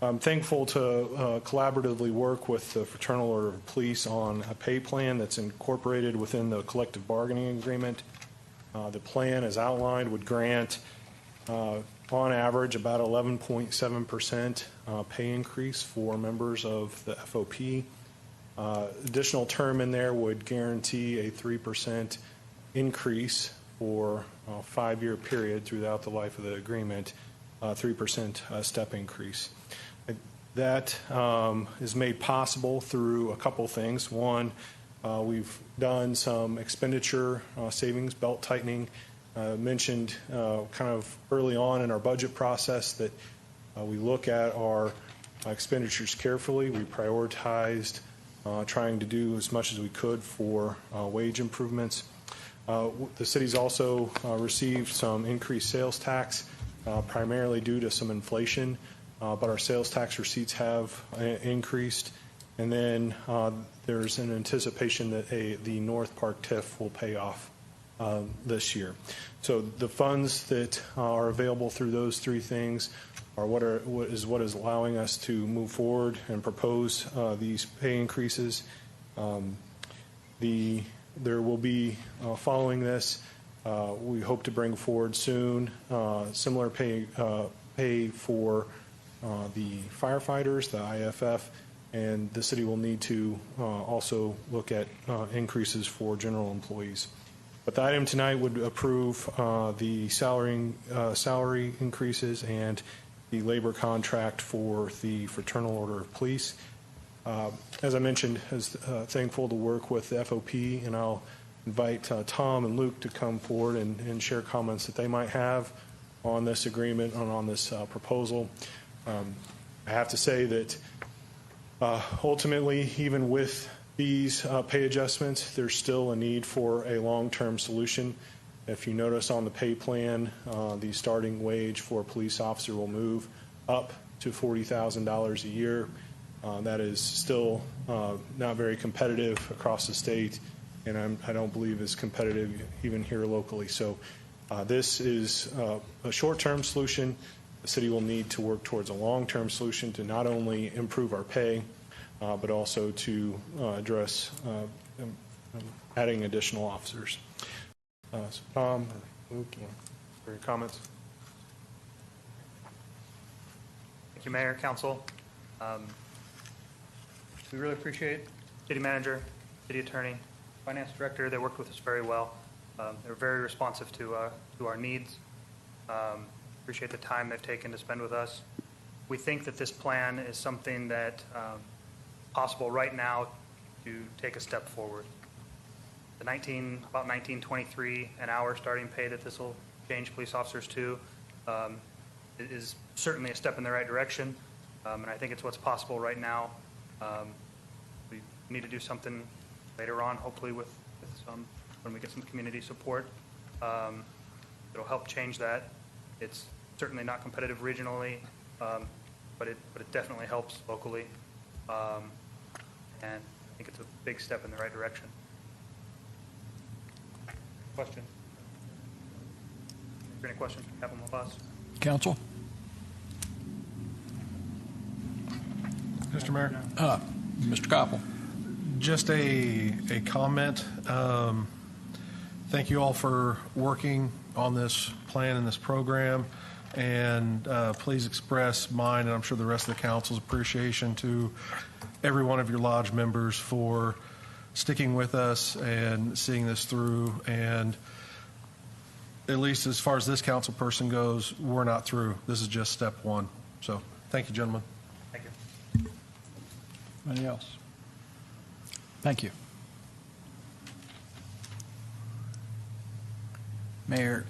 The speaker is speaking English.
I'm thankful to collaboratively work with the Fraternal Order of Police on a pay plan that's incorporated within the collective bargaining agreement. The plan, as outlined, would grant, on average, about 11.7% pay increase for members of the FOP. Additional term in there would guarantee a 3% increase for a 5-year period throughout the life of the agreement, 3% step increase. That is made possible through a couple things. One, we've done some expenditure savings, belt tightening. Mentioned kind of early on in our budget process that we look at our expenditures carefully. We prioritized trying to do as much as we could for wage improvements. The city's also received some increased sales tax, primarily due to some inflation. But our sales tax receipts have increased, and then there's an anticipation that the North Park TIF will pay off this year. So the funds that are available through those three things are what is allowing us to move forward and propose these pay increases. There will be following this. We hope to bring forward soon similar pay for the firefighters, the IFF, and the city will need to also look at increases for general employees. But the item tonight would approve the salary increases and the labor contract for the Fraternal Order of Police. As I mentioned, thankful to work with the FOP, and I'll invite Tom and Luke to come forward and share comments that they might have on this agreement and on this proposal. I have to say that ultimately, even with these pay adjustments, there's still a need for a long-term solution. If you notice on the pay plan, the starting wage for a police officer will move up to $40,000 a year. That is still not very competitive across the state, and I don't believe is competitive even here locally. So this is a short-term solution. The city will need to work towards a long-term solution to not only improve our pay, but also to address adding additional officers. So Tom or Luke, for your comments. Thank you, Mayor, Council. We really appreciate City Manager, City Attorney, Finance Director. They worked with us very well. They're very responsive to our needs. Appreciate the time they've taken to spend with us. We think that this plan is something that possible right now to take a step forward. The about $19.23 an hour starting pay that this will change police officers to is certainly a step in the right direction, and I think it's what's possible right now. We need to do something later on, hopefully with some, when we get some community support. It'll help change that. It's certainly not competitive regionally, but it definitely helps locally, and I think it's a big step in the right direction. Question? Is there any questions from Captain LaBoss? Council? Mr. Mayor? Mr. Koppel. Just a comment. Thank you all for working on this plan and this program, and please express mine and I'm sure the rest of the council's appreciation to every one of your lodge members for sticking with us and seeing this through. And at least as far as this council person goes, we're not through. This is just step one. So thank you, gentlemen. Thank you. Anybody else? Thank you. Mayor,